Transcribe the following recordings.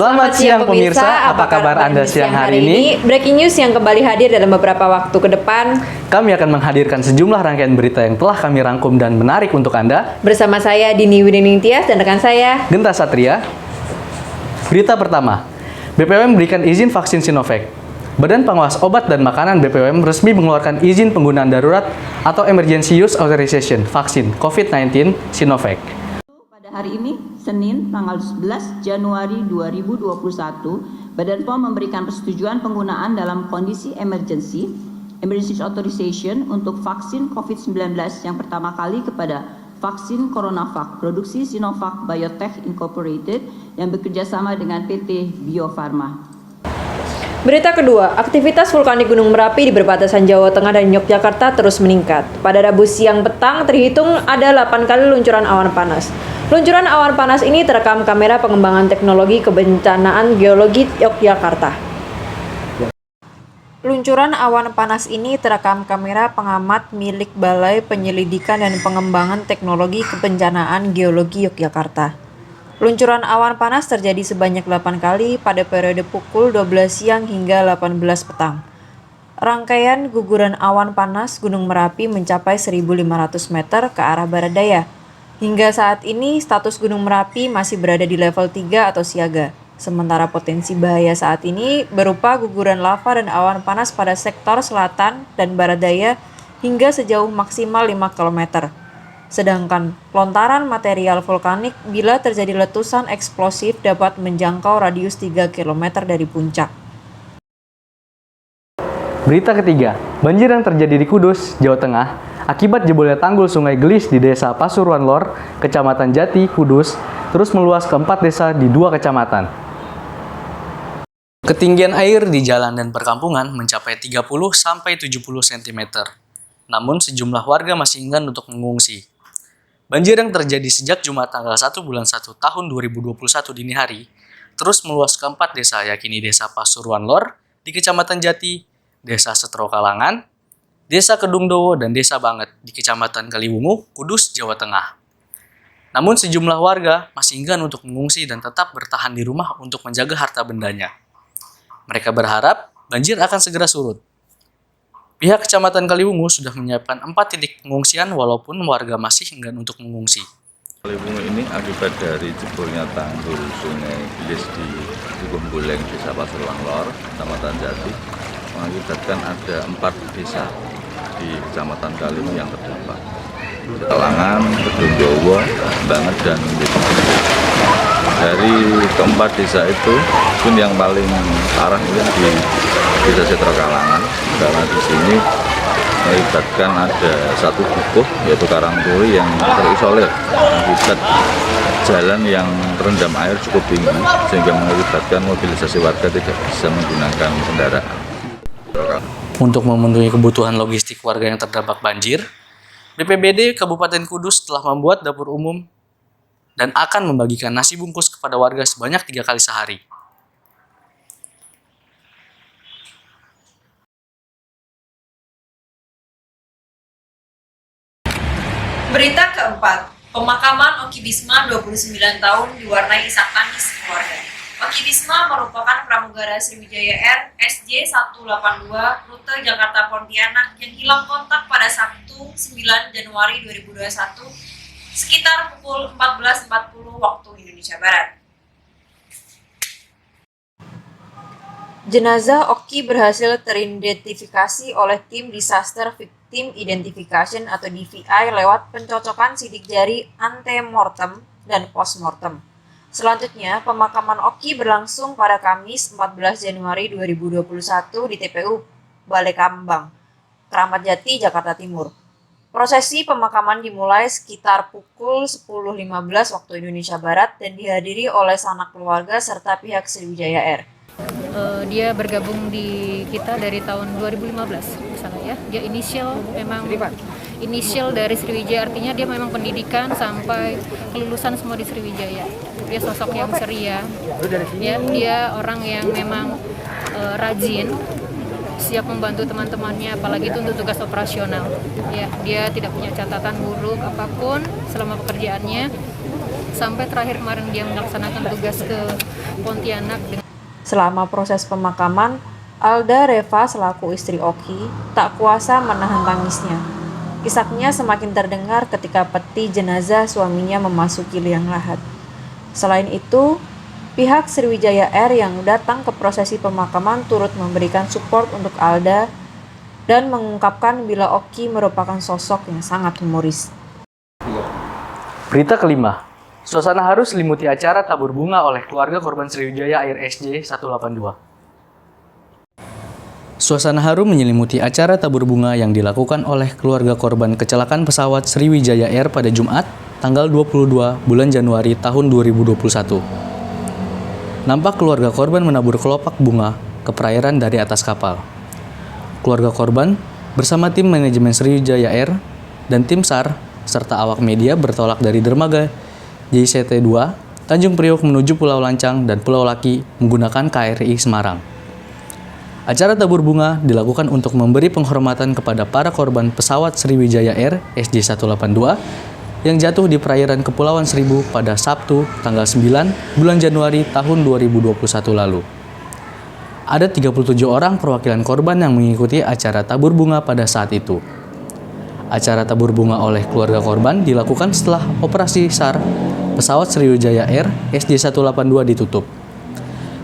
Selamat siang pemirsa, apa kabar Anda siang hari ini? Breaking news yang kembali hadir dalam beberapa waktu ke depan. Kami akan menghadirkan sejumlah rangkaian berita yang telah kami rangkum dan menarik untuk Anda. Bersama saya Dini Wining Tias dan rekan saya Genta Satria. Berita pertama, BPOM berikan izin vaksin Sinovac. Badan Pengawas Obat dan Makanan BPOM resmi mengeluarkan izin penggunaan darurat atau Emergency Use Authorization vaksin COVID-19 Sinovac. Hari ini, Senin, tanggal 11 Januari 2021, Badan POM memberikan persetujuan penggunaan dalam kondisi emergency authorization untuk vaksin COVID-19 yang pertama kali kepada vaksin CoronaVac, produksi Sinovac Biotech Incorporated yang bekerjasama dengan PT Bio Farma. Berita kedua, aktivitas vulkanik Gunung Merapi di perbatasan Jawa Tengah dan Yogyakarta terus meningkat. Pada Rabu siang petang terhitung ada 8 kali luncuran awan panas. Luncuran awan panas ini terekam kamera pengembangan teknologi kebencanaan geologi Yogyakarta. Luncuran awan panas ini terekam kamera pengamat milik Balai Penyelidikan dan Pengembangan Teknologi Kebencanaan Geologi Yogyakarta. Luncuran awan panas terjadi sebanyak 8 kali pada periode pukul 12 siang hingga 18 petang. Rangkaian guguran awan panas Gunung Merapi mencapai 1.500 meter ke arah barat daya. Hingga saat ini, status Gunung Merapi masih berada di level 3 atau siaga. Sementara potensi bahaya saat ini berupa guguran lava dan awan panas pada sektor selatan dan barat daya hingga sejauh maksimal 5 km. Sedangkan lontaran material vulkanik bila terjadi letusan eksplosif dapat menjangkau radius 3 km dari puncak. Berita ketiga, banjir yang terjadi di Kudus, Jawa Tengah, akibat jebolnya tanggul Sungai Gelis di Desa Pasuruan Lor, Kecamatan Jati, Kudus, terus meluas ke 4 desa di 2 kecamatan. Ketinggian air di jalan dan perkampungan mencapai 30-70 cm. Namun sejumlah warga masih enggan untuk mengungsi. Banjir yang terjadi sejak Jumat tanggal 1 bulan 1 tahun 2021 dini hari, terus meluas ke 4 desa, yakni Desa Pasuruan Lor di Kecamatan Jati, Desa Setro Kalangan, Desa Kedungdowo, dan Desa Banget di Kecamatan Kaliwungu, Kudus, Jawa Tengah. Namun sejumlah warga masih enggan untuk mengungsi dan tetap bertahan di rumah untuk menjaga harta bendanya. Mereka berharap banjir akan segera surut. Pihak Kecamatan Kaliwungu sudah menyiapkan 4 titik pengungsian walaupun warga masih enggan untuk mengungsi. Kaliwungu ini akibat dari jebolnya tanggul Sungai Gelis di Dukuh Buleng, Desa Pasuruan Lor, Kecamatan Jati, mengakibatkan ada 4 desa di Kecamatan Kaliwungu yang terdampak. Kalangan, Kedungdowo, Banget, dan Desa. Dari keempat desa itu, pun yang paling parah itu di Desa Setro Kalangan, karena di sini mengakibatkan ada satu dukuh, yaitu Karangturi yang terisolir akibat jalan yang terendam air cukup tinggi, sehingga mengakibatkan mobilisasi warga tidak bisa menggunakan kendaraan. Untuk memenuhi kebutuhan logistik warga yang terdampak banjir, BPBD Kabupaten Kudus telah membuat dapur umum dan akan membagikan nasi bungkus kepada warga sebanyak 3 kali sehari. Berita keempat, pemakaman Oki Bisma 29 tahun diwarnai isak tangis keluarga. Oki Bisma merupakan pramugara Sriwijaya Air SJ182 rute Jakarta Pontianak yang hilang kontak pada Sabtu 9 Januari 2021 sekitar pukul 14.40 waktu Indonesia Barat. Jenazah Oki berhasil teridentifikasi oleh tim Disaster Victim Identification atau DVI lewat pencocokan sidik jari antemortem dan postmortem. Selanjutnya, pemakaman Oki berlangsung pada Kamis 14 Januari 2021 di TPU Balai Kambang, Keramat Jati, Jakarta Timur. Prosesi pemakaman dimulai sekitar pukul 10.15 waktu Indonesia Barat dan dihadiri oleh sanak keluarga serta pihak Sriwijaya Air. Dia bergabung di kita dari tahun 2015 misalnya ya. Dia inisial dari Sriwijaya, artinya dia memang pendidikan sampai kelulusan semua di Sriwijaya. Dia sosok yang ceria. Ya, dia orang yang memang rajin, siap membantu teman-temannya, apalagi itu untuk tugas operasional. Ya, dia tidak punya catatan buruk apapun selama pekerjaannya. sampai terakhir kemarin dia melaksanakan tugas ke Pontianak. Selama proses pemakaman, Alda Reva selaku istri Oki tak kuasa menahan tangisnya. Kisahnya semakin terdengar ketika peti jenazah suaminya memasuki liang lahat. Selain itu, pihak Sriwijaya Air yang datang ke prosesi pemakaman turut memberikan support untuk Alda dan mengungkapkan bila Oki merupakan sosok yang sangat humoris. Berita kelima, suasana haru selimuti acara tabur bunga oleh keluarga korban Sriwijaya Air SJ182. Suasana haru menyelimuti acara tabur bunga yang dilakukan oleh keluarga korban kecelakaan pesawat Sriwijaya Air pada Jumat, tanggal 22 bulan Januari tahun 2021. Nampak keluarga korban menabur kelopak bunga ke perairan dari atas kapal. Keluarga korban bersama tim manajemen Sriwijaya Air dan tim SAR serta awak media bertolak dari dermaga JCT-2 Tanjung Priok menuju Pulau Lancang dan Pulau Laki menggunakan KRI Semarang. Acara tabur bunga dilakukan untuk memberi penghormatan kepada para korban pesawat Sriwijaya Air SJ182 yang jatuh di perairan Kepulauan Seribu pada Sabtu tanggal 9 bulan Januari tahun 2021 lalu. Ada 37 orang perwakilan korban yang mengikuti acara tabur bunga pada saat itu. Acara tabur bunga oleh keluarga korban dilakukan setelah operasi SAR pesawat Sriwijaya Air SJ182 ditutup.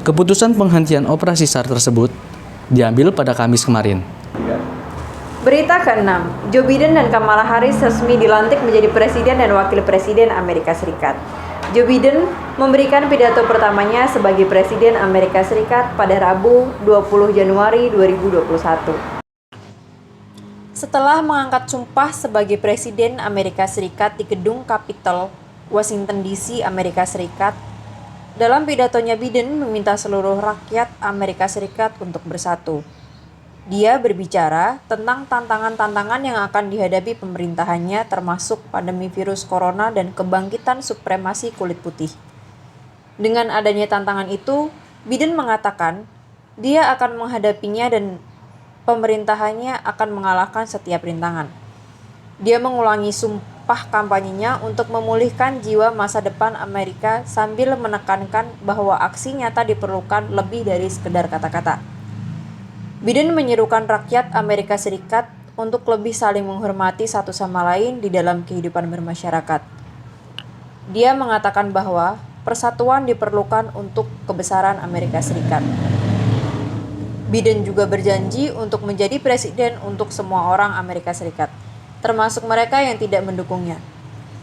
Keputusan penghentian operasi SAR tersebut diambil pada Kamis kemarin. Berita ke-6, Joe Biden dan Kamala Harris resmi dilantik menjadi Presiden dan Wakil Presiden Amerika Serikat. Joe Biden memberikan pidato pertamanya sebagai Presiden Amerika Serikat pada Rabu 20 Januari 2021. Setelah mengangkat sumpah sebagai Presiden Amerika Serikat di Gedung Capitol, Washington DC, Amerika Serikat, dalam pidatonya Biden meminta seluruh rakyat Amerika Serikat untuk bersatu. Dia berbicara tentang tantangan-tantangan yang akan dihadapi pemerintahannya termasuk pandemi virus corona dan kebangkitan supremasi kulit putih. Dengan adanya tantangan itu, Biden mengatakan dia akan menghadapinya dan pemerintahannya akan mengalahkan setiap rintangan. Dia mengulangi sumpah kampanyenya untuk memulihkan jiwa masa depan Amerika sambil menekankan bahwa aksi nyata diperlukan lebih dari sekedar kata-kata. Biden menyerukan rakyat Amerika Serikat untuk lebih saling menghormati satu sama lain di dalam kehidupan bermasyarakat. Dia mengatakan bahwa persatuan diperlukan untuk kebesaran Amerika Serikat. Biden juga berjanji untuk menjadi presiden untuk semua orang Amerika Serikat, termasuk mereka yang tidak mendukungnya.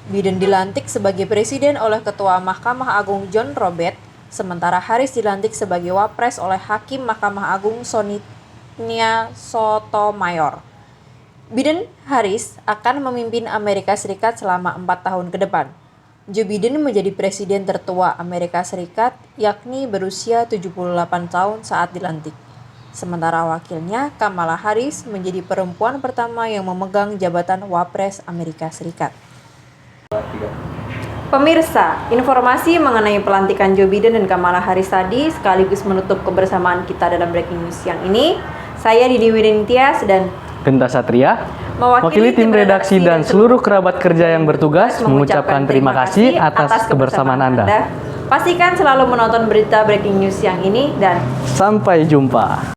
Biden dilantik sebagai presiden oleh Ketua Mahkamah Agung John Roberts, sementara Harris dilantik sebagai wapres oleh Hakim Mahkamah Agung Sonia Sotomayor. Biden-Harris akan memimpin Amerika Serikat selama 4 tahun ke depan. Joe Biden menjadi presiden tertua Amerika Serikat, yakni berusia 78 tahun saat dilantik. Sementara wakilnya, Kamala Harris, menjadi perempuan pertama yang memegang jabatan Wapres Amerika Serikat. Pemirsa, informasi mengenai pelantikan Joe Biden dan Kamala Harris tadi sekaligus menutup kebersamaan kita dalam breaking news yang ini. Saya Didi Wirintias dan Genta Satria, mewakili tim redaksi dan seluruh kerabat kerja yang bertugas mengucapkan terima kasih atas kebersamaan Anda. Pastikan selalu menonton berita breaking news yang ini dan Sampai jumpa.